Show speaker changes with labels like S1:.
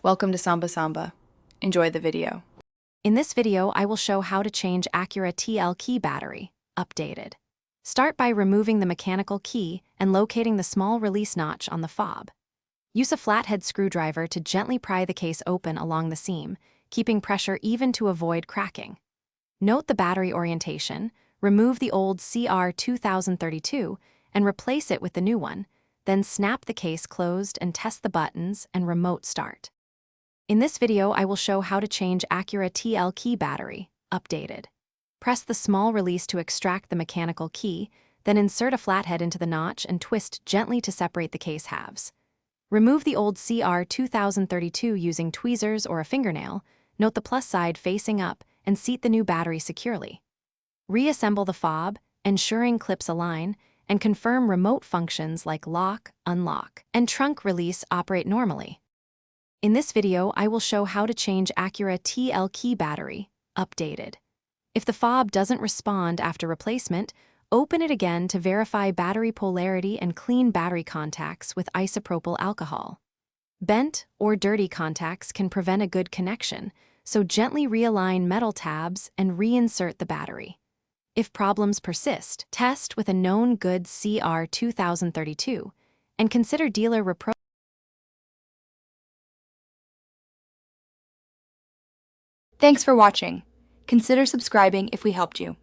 S1: Welcome to Samba Samba. Enjoy the video.
S2: In this video, I will show how to change Acura TL key battery, updated. Start by removing the mechanical key and locating the small release notch on the fob. Use a flathead screwdriver to gently pry the case open along the seam, keeping pressure even to avoid cracking. Note the battery orientation, remove the old CR2032 and replace it with the new one, then snap the case closed and test the buttons and remote start. In this video, I will show how to change Acura TL key battery, updated. Press the small release to extract the mechanical key, then insert a flathead into the notch and twist gently to separate the case halves. Remove the old CR2032 using tweezers or a fingernail, note the plus side facing up, and seat the new battery securely. Reassemble the fob, ensuring clips align, and confirm remote functions like lock, unlock, and trunk release operate normally. In this video, I will show how to change Acura TL key battery, updated. If the fob doesn't respond after replacement, open it again to verify battery polarity and clean battery contacts with isopropyl alcohol. Bent or dirty contacts can prevent a good connection, so gently realign metal tabs and reinsert the battery. If problems persist, test with a known good CR2032 and consider dealer repro.
S1: Thanks for watching. Consider subscribing if we helped you.